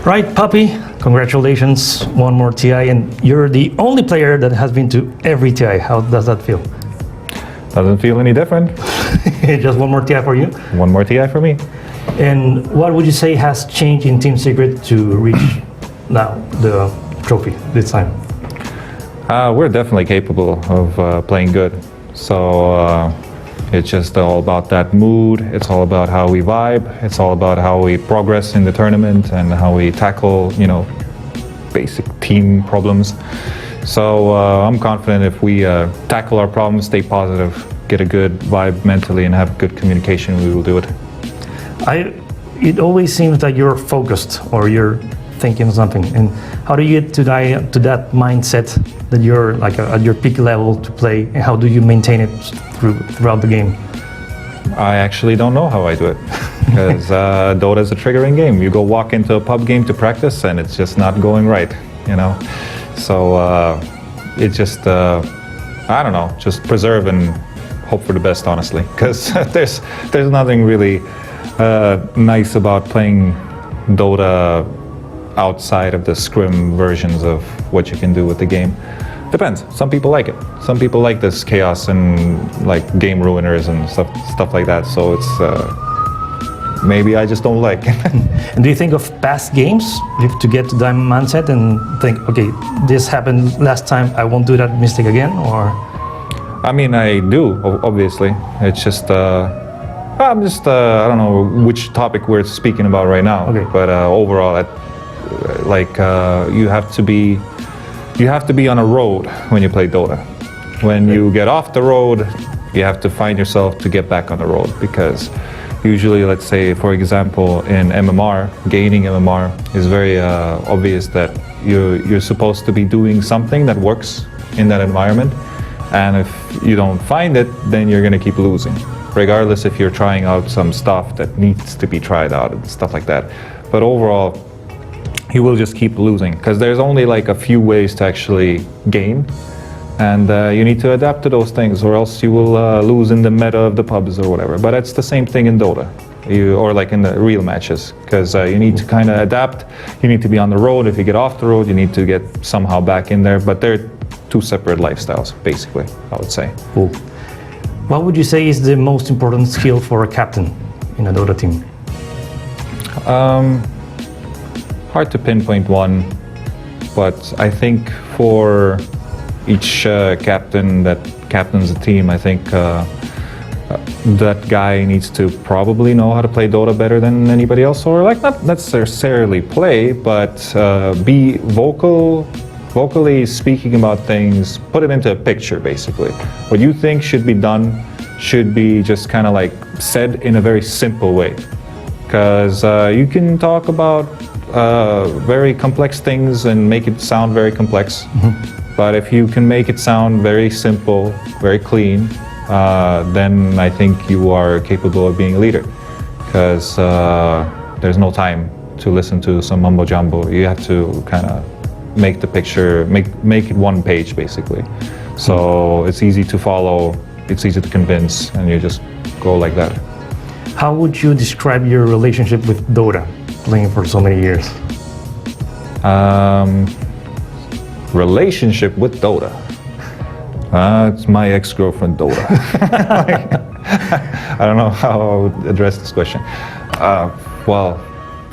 Right, Puppey, congratulations, one more TI, and you're the only player that has been to every TI. How does that feel? Doesn't feel any different. Just one more TI for you? One more TI for me. And what would you say has changed in Team Secret to reach now the trophy this time? We're definitely capable of playing good. So it's just all about that mood. It's all about how we vibe. It's all about how we progress in the tournament and how we tackle, you know, basic team problems. So I'm confident if we tackle our problems, stay positive, get a good vibe mentally, and have good communication, we will do it. It always seems that you're focused or you're thinking something. And how do you get to that mindset that you're like at your peak level to play, and how do you maintain it throughout the game? I actually don't know how I do it, because Dota is a triggering game. You go walk into a pub game to practice and it's just not going right, you know? So it just, I don't know, just preserve and hope for the best, honestly, because there's nothing really nice about playing Dota outside of the scrim versions of what you can do with the game. Depends. Some people like it. Some people like this chaos and like game ruiners and stuff like that. So it's maybe I just don't like it. And do you think of past games to get to that mindset and think, okay, this happened last time, I won't do that mistake again, or? I mean, I do, obviously. It's just I'm just I don't know which topic we're speaking about right now. Okay. But overall, like you have to be on a road when you play Dota. When you get off the road, you have to find yourself to get back on the road, because usually, let's say, for example, in MMR, gaining MMR is very obvious that you're supposed to be doing something that works in that environment, and if you don't find it, then you're going to keep losing, regardless if you're trying out some stuff that needs to be tried out and stuff like that. But overall, you will just keep losing, because there's only like a few ways to actually gain, and you need to adapt to those things, or else you will lose in the meta of the pubs or whatever. But it's the same thing in Dota, or like in the real matches, because you need to kind of adapt. You need to be on the road. If you get off the road, you need to get somehow back in there. But they're two separate lifestyles, basically, I would say. Cool. What would you say is the most important skill for a captain in a Dota team? Hard to pinpoint one, but I think for each captain that captains a team, I think that guy needs to probably know how to play Dota better than anybody else, or like not necessarily play, but be vocally speaking about things, put it into a picture, basically. What you think should be done should be just kind of like said in a very simple way, because you can talk about very complex things and make it sound very complex. Mm-hmm. But if you can make it sound very simple, very clean, then I think you are capable of being a leader, because there's no time to listen to some mumbo jumbo. You have to kind of make the picture, make it one page, basically. So it's easy to follow, it's easy to convince, and you just go like that. How would you describe your relationship with Dota, playing for so many years? Relationship with Dota? It's my ex-girlfriend Dota. I don't know how I would address this question. Well,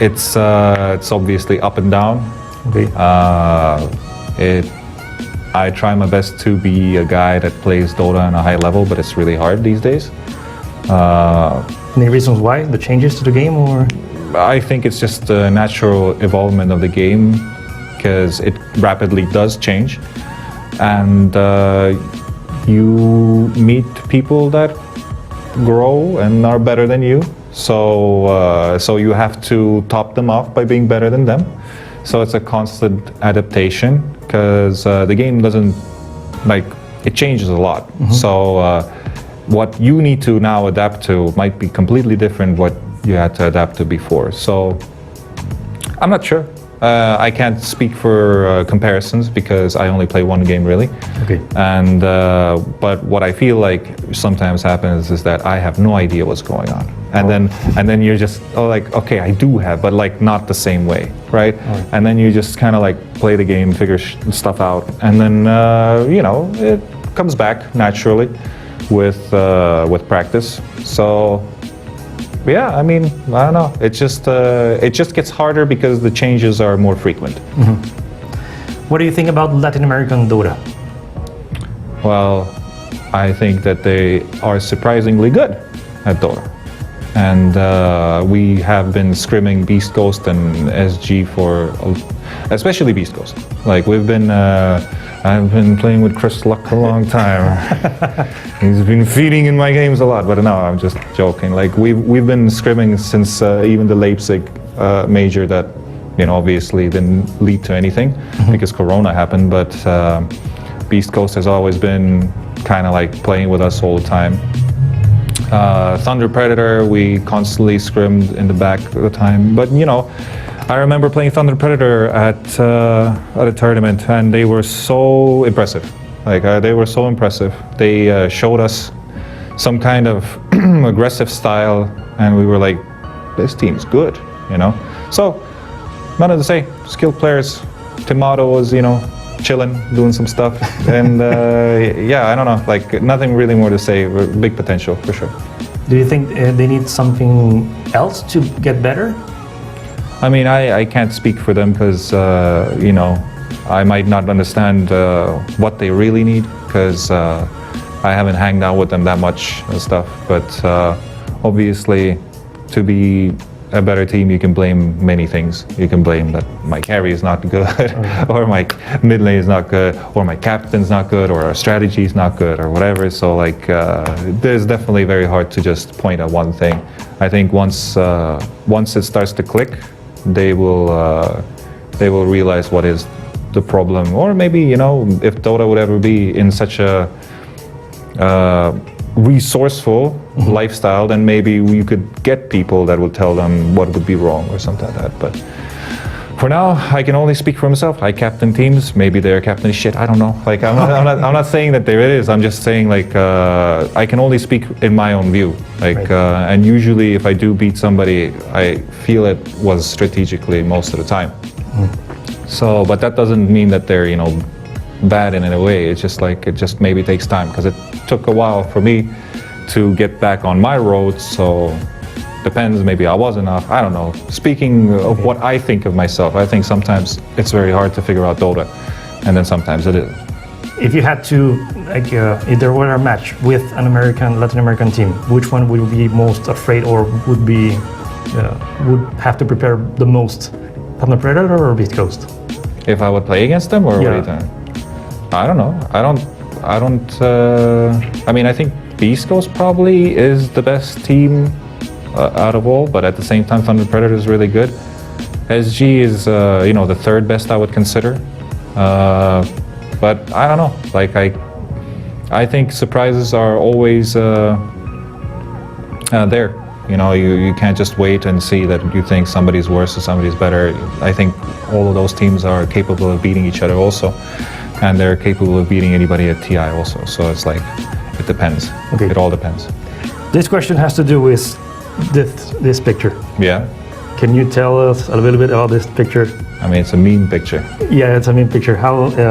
it's obviously up and down. Okay. I try my best to be a guy that plays Dota on a high level, but it's really hard these days. Any reasons why? The changes to the game, or? I think it's just the natural evolvement of the game, because it rapidly does change, and you meet people that grow and are better than you. So you have to top them off by being better than them. So it's a constant adaptation, because the game doesn't, like, it changes a lot. Mm-hmm. So what you need to now adapt to might be completely different what you had to adapt to before. So I'm not sure. I can't speak for comparisons, because I only play one game, really. Okay. And but what I feel like sometimes happens is that I have no idea what's going on. and then you're just like, okay, I do have, but like not the same way, right? And then you just kind of like play the game, figure stuff out, and then it comes back naturally with practice. So yeah, I mean, I don't know. It just gets harder because the changes are more frequent. What do you think about Latin American Dota? Well, I think that they are surprisingly good at Dota. And we have been scrimming Beast Ghost and SG especially Beast Ghost. Like I've been playing with Chris Luck a long time. He's been feeding in my games a lot, but no, I'm just joking. Like we've been scrimming since even the Leipzig major that, obviously didn't lead to anything because Corona happened, but Beast Ghost has always been kind of like playing with us all the time. Thunder Predator, we constantly scrimmed in the back at the time, but I remember playing Thunder Predator at a tournament, and they were so impressive. Like they were so impressive. They showed us some kind of aggressive style, and we were like, "This team's good," So, nothing to say. Skilled players. Tomato was, chilling, doing some stuff, and yeah, I don't know. Like nothing really more to say. Big potential for sure. Do you think they need something else to get better? I mean, I can't speak for them because, I might not understand what they really need because I haven't hanged out with them that much and stuff. But obviously, to be a better team, you can blame many things. You can blame that my carry is not good, or my mid lane is not good, or my captain's not good, or our strategy is not good, or whatever. So like, it's definitely very hard to just point at one thing. I think once it starts to click, they will realize what is the problem, or maybe if Dota would ever be in such a resourceful lifestyle, then maybe you could get people that would tell them what would be wrong or something like that. But for now, I can only speak for myself. I captain teams. Maybe their captain is shit. I don't know. Like I'm not saying that there it is. I'm just saying like I can only speak in my own view. Like and usually if I do beat somebody, I feel it was strategically most of the time. So, but that doesn't mean that they're bad in a way. It's just like it just maybe takes time because it took a while for me to get back on my road. So depends, maybe I wasn't enough, I don't know. Speaking of what I think of myself, I think sometimes it's very hard to figure out Dota, and then sometimes it is. If you had to, like, if there were a match with an Latin American team, which one would you be most afraid or would have to prepare the most? Thunder Predator or Beast Ghost? If I would play against them, or what are you saying? I don't know. I mean, I think Beast Ghost probably is the best team out of all, but at the same time, Thunder Predator is really good. SG is, the third best I would consider. But I don't know. Like I think surprises are always there. You can't just wait and see that you think somebody's worse or somebody's better. I think all of those teams are capable of beating each other also. And they're capable of beating anybody at TI also. So it's like, it depends. Okay. It all depends. This question has to do with this picture. Yeah. Can you tell us a little bit about this picture? I mean, it's a meme picture. Yeah, it's a meme picture.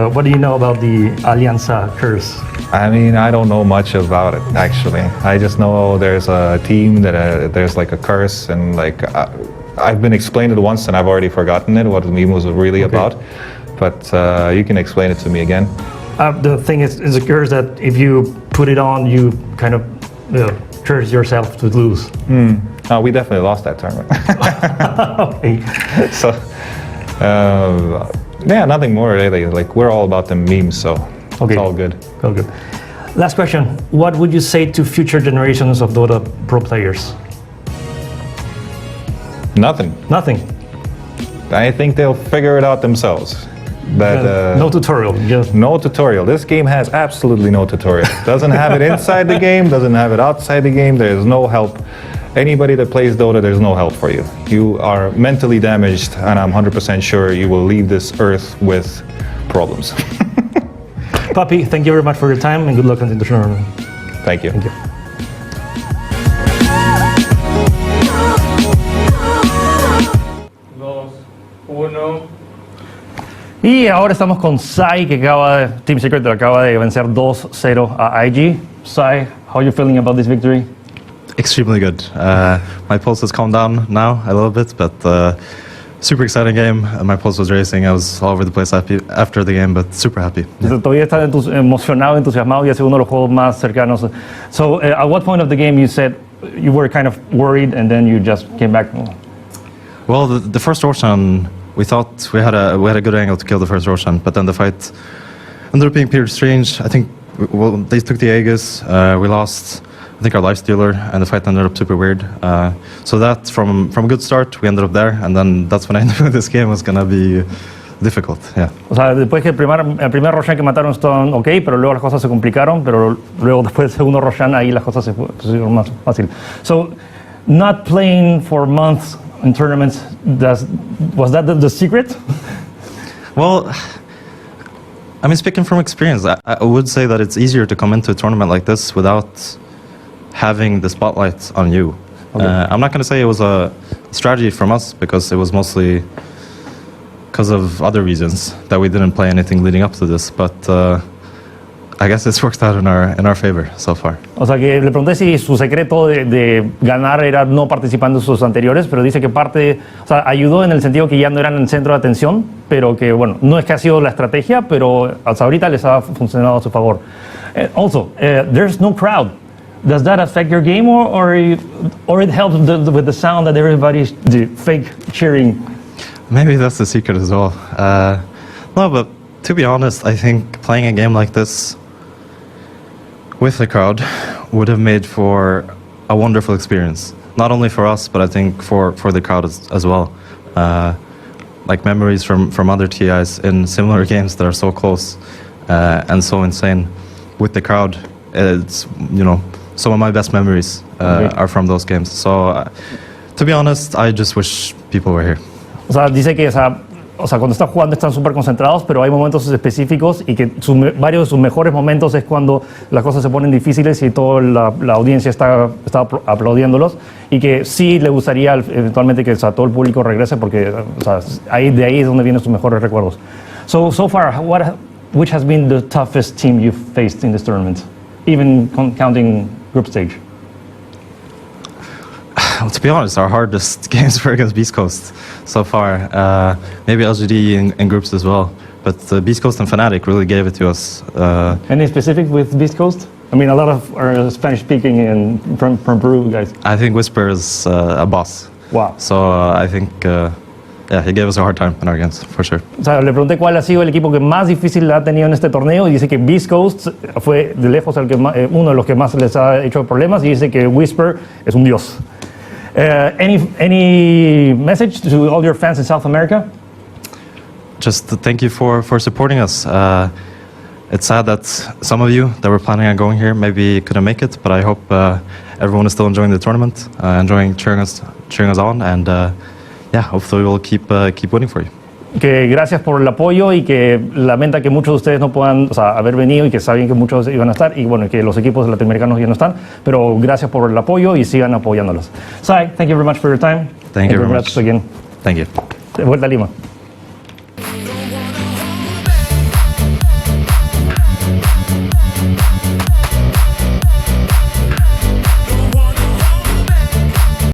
What do you know about the Alianza curse? I mean, I don't know much about it, actually. I just know there's a team that there's like a curse, and like I've been explained it once and I've already forgotten it, what the meme was really about. But you can explain it to me again. The thing is a curse that if you put it on, you kind of curse yourself to lose. Oh, we definitely lost that tournament. Okay. So, yeah, nothing more really. Like, we're all about the memes, so it's all good. All good. Last question. What would you say to future generations of Dota pro players? Nothing. Nothing. I think they'll figure it out themselves. But, no tutorial. Just no tutorial. This game has absolutely no tutorial. Doesn't have it inside the game, doesn't have it outside the game. There's no help. Anybody that plays Dota, there's no help for you. You are mentally damaged, and I'm 100% sure you will leave this earth with problems. Puppey, thank you very much for your time, and good luck in the tournament. Thank you. Thank you. Y ahora estamos con Sai, que Team Secret acaba de vencer 2-0 a IG. Sai, how are you feeling about this victory? Extremely good. My pulse has calmed down now a little bit, but super exciting game. My pulse was racing. I was all over the place after the game, but super happy. Yeah. Todavía está emocionado, entusiasmado, y es uno de los juegos más cercanos. So, at what point of the game you said you were kind of worried, and then you just came back? Well, the first Roshan, we thought we had a good angle to kill the first Roshan, but then the fight ended up being pretty strange. I think they took the Aegis, we lost, I think, our lifestealer, and the fight ended up super weird. So that, from a good start, we ended up there, and then that's when I knew this game was going to be difficult, yeah. O sea, después que el primer Roshan que mataron estaban ok, pero luego las cosas se complicaron, pero luego después del segundo Roshan ahí las cosas se pusieron más fácil. So, not playing for months in tournaments, was that the secret? Well, I mean, speaking from experience, I would say that it's easier to come into a tournament like this without having the spotlight on you. Okay. I'm not going to say it was a strategy from us, because it was mostly because of other reasons that we didn't play anything leading up to this, but I guess it's worked out in our favor so far. O sea, que le pregunté si su secreto de ganar era no participando en sus anteriores, pero dice que o sea, ayudó en el sentido que ya no eran el centro de atención, pero que, bueno, no es que ha sido la estrategia, pero hasta ahorita les ha funcionado a su favor. Also, there's no crowd. Does that affect your game, or it helps with the sound that everybody's fake cheering? Maybe that's the secret as well. No, but to be honest, I think playing a game like this with the crowd would have made for a wonderful experience. Not only for us, but I think for the crowd as well. Like memories from other TIs in similar games that are so close and so insane. With the crowd, it's, you know, some of my best memories are from those games. So, to be honest, I just wish people were here. O sea, dice que, o sea, cuando está jugando están súper concentrados, pero hay momentos específicos y que varios de sus mejores momentos es cuando las cosas se ponen difíciles y toda la audiencia está aplaudiéndolos, y que sí le gustaría eventualmente que, o sea, todo el público regrese, porque, o sea, de ahí es donde vienen sus mejores recuerdos. So far, which has been the toughest team you've faced in this tournament, even counting group stage? Well, to be honest, our hardest games were against Beast Coast so far. Maybe LGD in groups as well. But Beast Coast and Fnatic really gave it to us. Any specific with Beast Coast? I mean, a lot of are Spanish-speaking from Peru, guys. I think Whisper is a boss. Wow. So I think, yeah, he gave us a hard time in our games, for sure. O sea, le pregunté cuál ha sido el equipo que más difícil ha tenido en este torneo, y dice que Beast Coast fue de lejos uno de los que más les ha hecho problemas, y dice que Whisper es un dios. Any message to all your fans in South America? Just to thank you for supporting us. It's sad that some of you that were planning on going here maybe couldn't make it, but I hope everyone is still enjoying the tournament, enjoying cheering us on, and yeah, hopefully we'll keep winning for you. Que gracias por el apoyo, y que lamenta que muchos de ustedes no puedan, o sea, haber venido, y que sabían que muchos iban a estar, y bueno, que los equipos latinoamericanos ya no están, pero gracias por el apoyo y sigan apoyándolos. Sai, thank you very much for your time. Thank you very much. Again. Thank you. De vuelta a Lima.